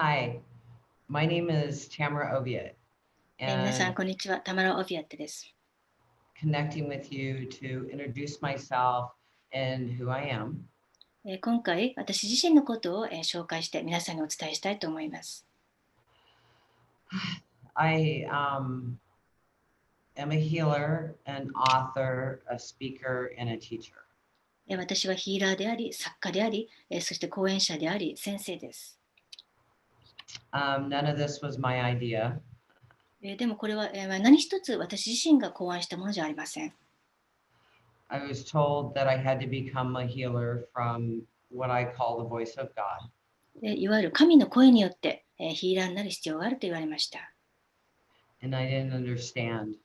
Hi, my name is Tamra Oviatt, 皆さん、and こんにちは。タマラ・オビアットです。connecting with you to introduce myself and who I am. 今回、私自身のことを紹介して皆さんにお伝えしたいと思います。I am a healer, an author, a speaker, and a teacher. 私はヒーラーであり、作家であり、そして講演者であり、先生です。None of this was my idea. でもこれは何一つ私自身が考案したものじゃありません。I was told that I had to become a healer from what I call the voice of God. いわゆる神の声によってヒーラーになる必要があると言われました。And I didn't understand.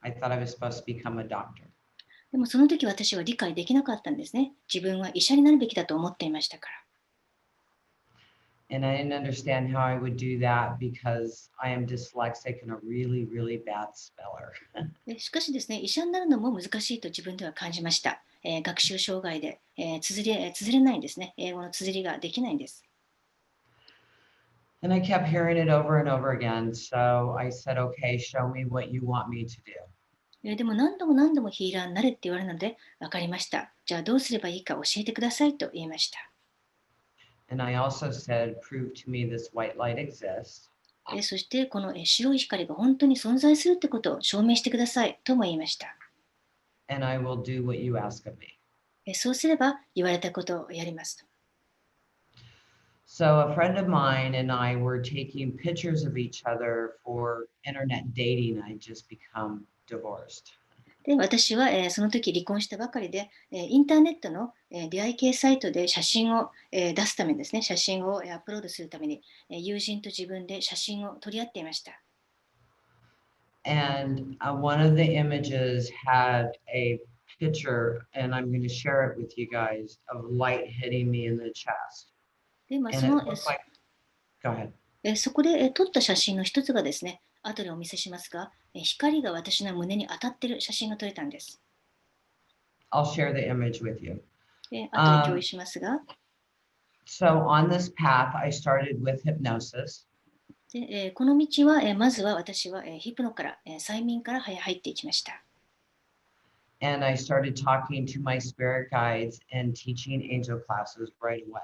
I thought I was supposed to become a doctor. でもその時私は理解できなかったんですね。自分は医者になるべきだと思っていましたから。And I didn't understand how I would do that because I am dyslexic and a really, really bad speller. しかしですね、医者になるのも難しいと自分では感じました。学習障害で、綴れないんですね。英語の綴りができないんです。And I kept hearing it over and over again. So I said, okay, show me what you want me to do. でも何度も何度もヒーラーになれって言われるので、分かりました。じゃあどうすればいいか教えてくださいと言いました。And I also said, prove to me this white light exists. そしてこの白い光が本当に存在するってことを証明してくださいとも言いました。And I will do what you ask of me. そうすれば言われたことをやりますと。So a friend of mine and I were taking pictures of each other for internet dating. I just become divorced. で私は、その時離婚したばかりで、インターネットの、出会い系サイトで写真を、出すためにですね、写真を、アップロードするために、友人と自分で写真を撮り合っていました。And one of the images had a picture, and I'm going to share it with you guys, of light hitting me in the chest. で、And it looked like, go ahead. そこで、撮った写真の一つがですね、後でお見せしますが、光が私の胸に当たっている写真が撮れたんです。I'll share the image with you. 後で共有しますが、So on this path, I started with hypnosis. でこの道は、まずは私は、ヒプノから、催眠から入っていきました。And I started talking to my spirit guides and teaching angel classes right away.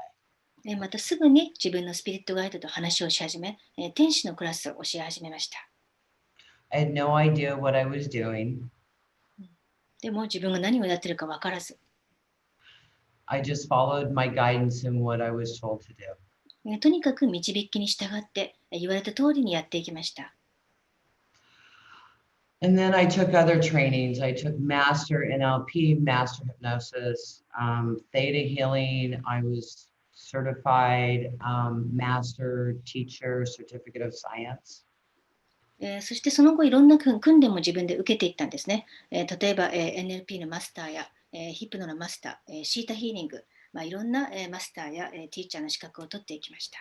またすぐに自分のスピリットガイドと話をし始め、天使のクラスを教え始めました。I had no idea what I was doing. でも自分が何をやってるか分からず、I just followed my guidance and what I was told to do. とにかく導きに従って言われた通りにやっていきました。And then I took other trainings. I took Master NLP, Master Hypnosis, Theta Healing. I was certified Master Teacher, Certificate of Science. そしてその後いろんな訓練も自分で受けていったんですね。例えば、NLP のマスターや、ヒプノのマスター、シータヒーリング、いろんな、マスターや、ティーチャーの資格を取っていきました。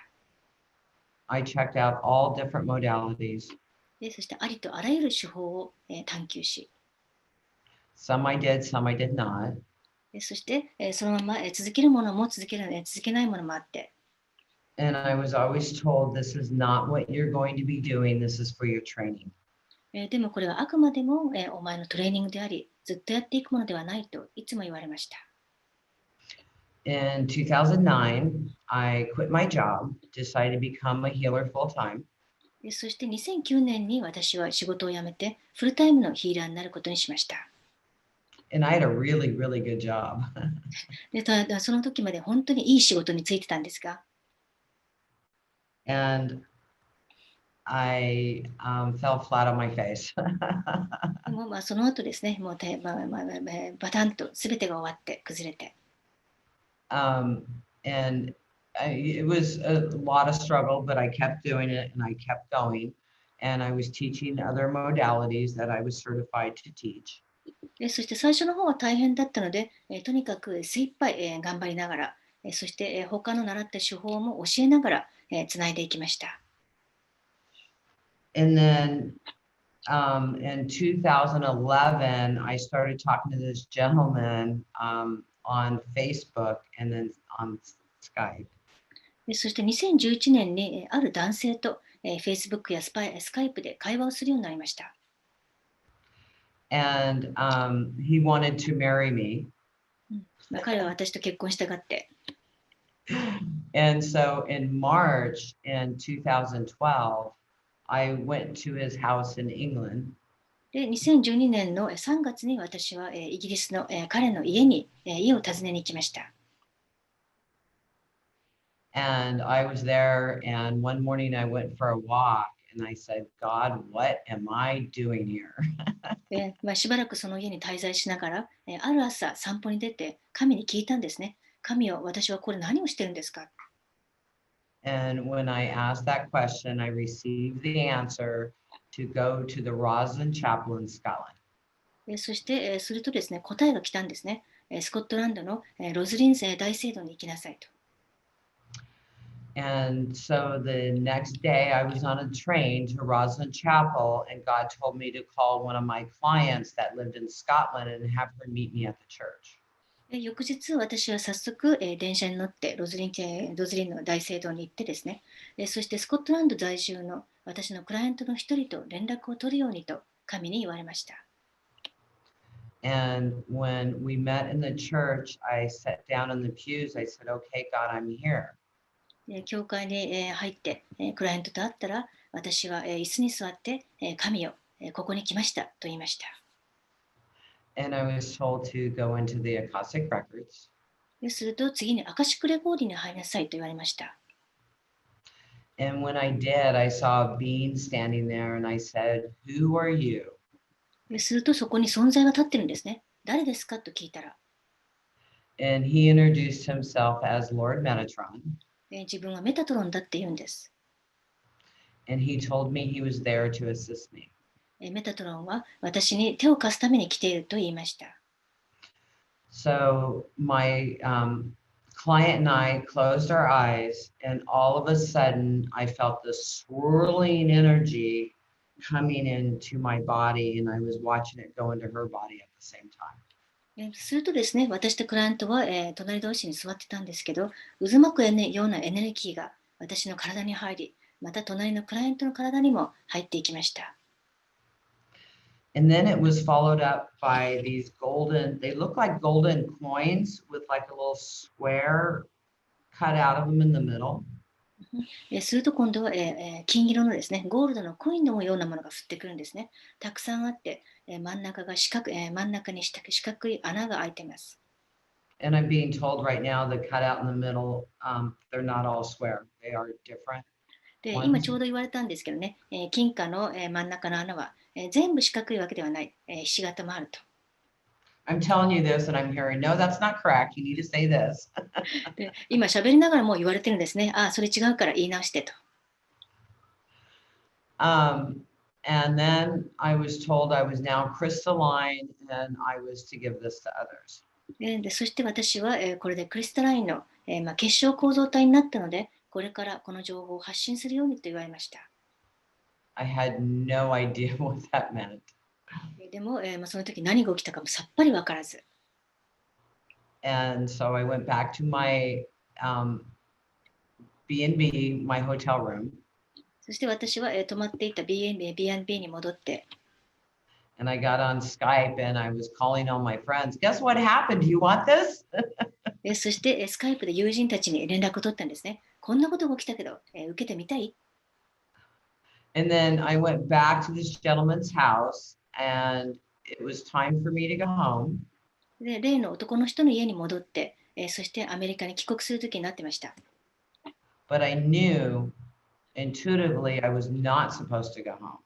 I checked out all different modalities. そしてありとあらゆる手法を、探求し、Some I did, some I did not. そして、そのまま、続けるものも続けないものもあって、And I was always told this is not what you're going to be doing. This is for your training. でもこれはあくまでも、お前のトレーニングであり、ずっとやっていくものではないといつも言われました。In 2009, I quit my job, decided to become a healer full time. そして2009年に私は仕事を辞めてフルタイムのヒーラーになることにしました。And I had a really, really good job. でただその時まで本当にいい仕事に就いてたんですが、And I fell flat on my face. でもその後ですね、もうバタンと全てが終わって崩れて、and it was a lot of struggle, but I kept doing it and I kept going. And I was teaching other modalities that I was certified to teach. そして最初の方は大変だったので、とにかく精一杯、頑張りながら、そして、他の習った手法も教えながら、つないでいきました。And then in 2011, I started talking to this gentleman on Facebook and then on Skype. そして2011年にある男性とFacebook やスカイプで会話をするようになりました。And he wanted to marry me. 彼は私と結婚したがって。And so in March in 2012, I went to his house in England. で、2012年の3月に私はイギリスの彼の家を訪ねに行きました。And I was there, and one morning I went for a walk, and I said, God, what am I doing here? しばらくその家に滞在しながら、ある朝散歩に出て神に聞いたんですね。神よ、私はこれ何をしてるんですか？ And when I asked that question, I received the answer to go to the Roslin Chapel in Scotland. そして、するとですね、答えが来たんですね。スコットランドのロズリン大聖堂に行きなさいと。And so the next day I was on a train to Roslin Chapel, and God told me to call one of my clients that lived in Scotland and have her meet me at the church. 翌日、私は早速、電車に乗ってロズリンの大聖堂に行ってですね、そしてスコットランド在住の私のクライアントの一人と連絡を取るようにと神に言われました。And when we met in the church, I sat down in the pews. I said, Okay, God, I'm here. 教会に入って、クライアントと会ったら、私は椅子に座って、神よ、ここに来ましたと言いました。And I was told to go into the Akashic records. すると次にアカシックレコーディに入りなさいと言われました。And when I did, I saw a being standing there, and I said, Who are you? するとそこに存在が立ってるんですね。誰ですかと聞いたら、And he introduced himself as Lord Metatron. 自分はメタトロンだって言うんです。And he told me he was there to assist me. メタトロンは私に手を貸すために来ていると言いました。So my client and I closed our eyes, and all of a sudden, I felt this swirling energy coming into my body, and I was watching it go into her body at the same time. するとですね、私とクライアントは、隣同士に座ってたんですけど、渦巻くようなエネルギーが私の体に入り、また隣のクライアントの体にも入っていきました。And then it was followed up by these golden, they look like golden coins with like a little square cut out of them in the middle. すると今度は、金色のですね、ゴールドのコインのようなものが降ってくるんですね。たくさんあって、真ん中に四角い穴が開いています。And I'm being told right now the cut out in the middle, they're not all square. They are different で、今 ones. ちょうど言われたんですけどね、金貨の、真ん中の穴は、全部四角いわけではない、ひし形もあると。I'm telling you this and I'm hearing, no, that's not correct. You need to say this. で、今喋りながらもう言われてるんですね。ああ、それ違うから言い直してと。And then I was told I was now crystalline and I was to give this to others. そして私は、これでクリスタラインの、結晶構造体になったので、これからこの情報を発信するようにと言われました。I had no idea what that meant. でも、その時何が起きたかもさっぱりわからず。And so I went back to my B&B, my hotel room. そして私は、泊まっていた B&B に戻って、And I got on Skype and I was calling all my friends. Guess what happened? Do you want this? そして、スカイプで友人たちに連絡を取ったんですね。こんなことが起きたけど、受けてみたい？ And then I went back to this gentleman's house and it was time for me to go home. で、例の男の人の家に戻って、そしてアメリカに帰国する時になってました。But I knew intuitively I was not supposed to go home.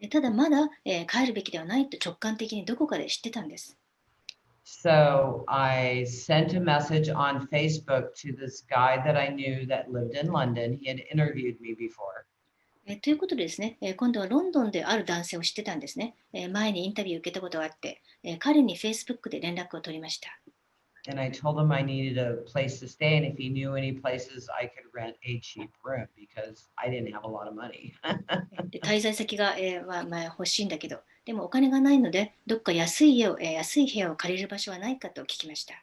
ただまだ、帰るべきではないと直感的にどこかで知ってたんです。So I sent a message on Facebook to this guy that I knew that lived in London. He had interviewed me before. ということでですね、今度はロンドンである男性を知ってたんですね。前にインタビューを受けたことがあって、彼に Facebook で連絡を取りました。And I told him I needed a place to stay, and if he knew any places I could rent a cheap room because I didn't have a lot of money. で、滞在先が、欲しいんだけど、でもお金がないので、どっか安い部屋を借りる場所はないかと聞きました。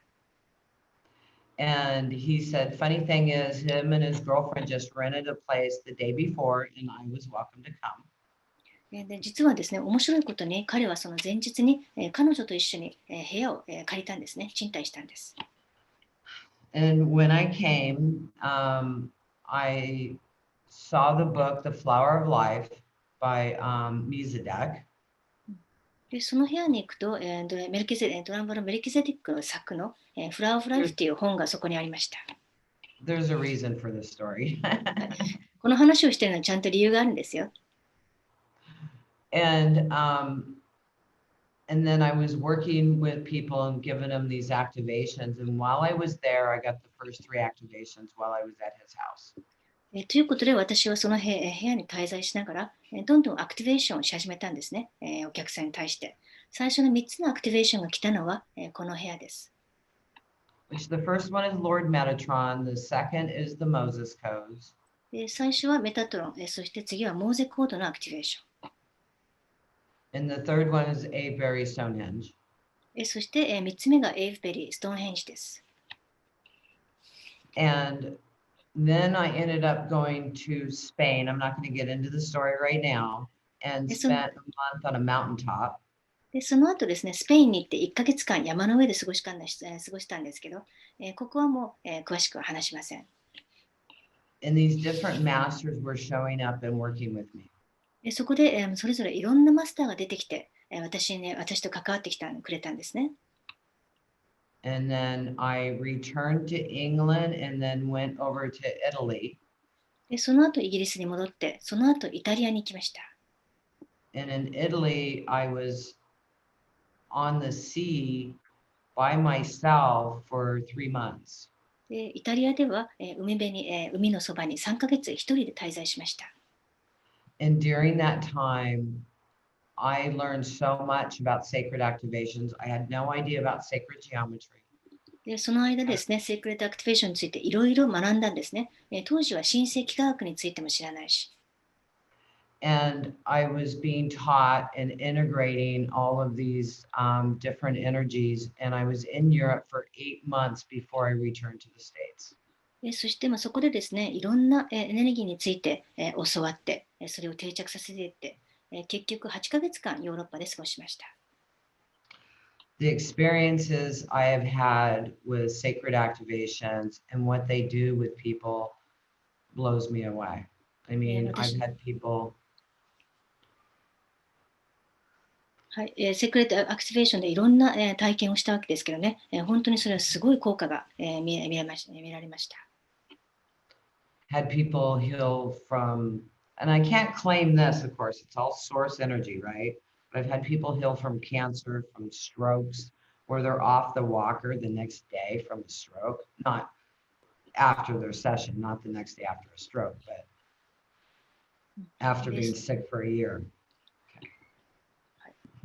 And he said, funny thing is, him and his girlfriend just rented a place the day before, and I was welcome to come. で、実はですね、面白いことに彼はその前日に、彼女と一緒に、部屋を、借りたんですね。賃貸したんです。And when I came, I saw the book, The Flower of Life by Mizadek. で、その部屋に行くと、ドラムバル・メルキゼディックの作の、フラワー・オブ・ライフっていう本がそこにありました。There's a reason for this story. この話をしているのはちゃんと理由があるんですよ。And then I was working with people and giving them these activations. And while I was there, I got the first 3 activations while I was at his house. ということで、私はその部屋に滞在しながら、どんどんアクティベーションをし始めたんですね、お客さんに対して。最初の3つのアクティベーションが来たのは、この部屋です。Which the first one is Lord Metatron, the second is the Moses codes. 最初はメタトロン、そして次はモーゼコードのアクティベーション。And the third one is Avebury Stonehenge. そして、3つ目がエイブベリー、ストーンヘンジです。And then I ended up going to Spain. I'm not going to get into the story right now. And spent a month on a mountaintop. で、その後ですね、スペインに行って1ヶ月間山の上で過ごしたんですけど、ここはもう、詳しくは話しません。And these different masters were showing up and working with me. そこで、それぞれいろんなマスターが出てきて、私と関わってくれたんですね。And then I returned to England and then went over to Italy. で、その後イギリスに戻って、その後イタリアに行きました。And in Italy, I was on the sea by myself for 3 months. で、イタリアでは、海のそばに3ヶ月一人で滞在しました。And during that time, I learned so much about sacred activations. I had no idea about sacred geometry. で、その間ですね、セークレットアクティベーションについていろいろ学んだんですね。当時は神聖幾何学についても知らないし。And I was being taught and integrating all of these different energies. And I was in Europe for 8 months before I returned to the States. そしてそこでですね、いろんなエネルギーについて教わって、それを定着させていって、結局8ヶ月間ヨーロッパで過ごしました。The experiences I have had with sacred activations and what they do with people blows me away. I mean, I've had people. はい、セクレットアクティベーションでいろんな、体験をしたわけですけどね、本当にそれはすごい効果が、見られました。Had people heal from, and I can't claim this, of course, it's all source energy, right? But I've had people heal from cancer, from strokes, where they're off the walker the next day from a stroke, not after their session, not the next day after a stroke, but after being sick for a year.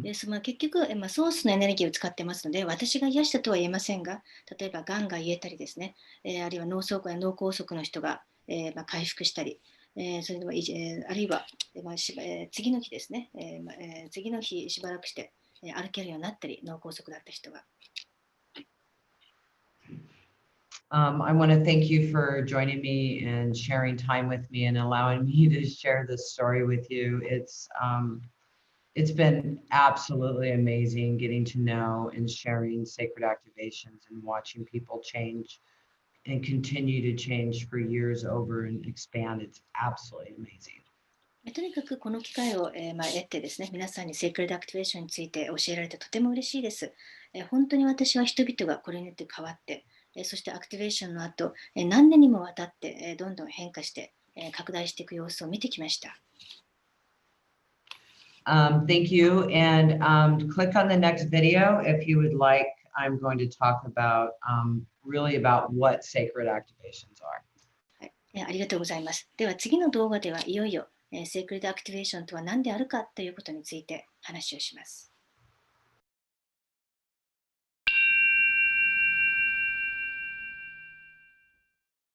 結局、ソースのエネルギーを使ってますので、私が癒したとは言えませんが、例えばがんが癒えたりですね、あるいは脳梗塞の人が、回復したり、それではあるいは、次の日ですね、次の日しばらくして、歩けるようになったり、脳梗塞だった人が。I want to thank you for joining me and sharing time with me and allowing me to share this story with you. It's been absolutely amazing getting to know and sharing sacred activations and watching people change and continue to change for years over and expand. It's absolutely amazing. とにかくこの機会を、得てですね、皆さんにセークレットアクティベーションについて教えられてとても嬉しいです。本当に私は人々がこれによって変わって、そしてアクティベーションの後、何年にもわたって、どんどん変化して、拡大していく様子を見てきました。Thank you. And click on the next video if you would like. I'm going to talk about really about what sacred activations are. はい、ありがとうございます。では次の動画ではいよいよセークレットアクティベーションとは何であるかということについて話をします。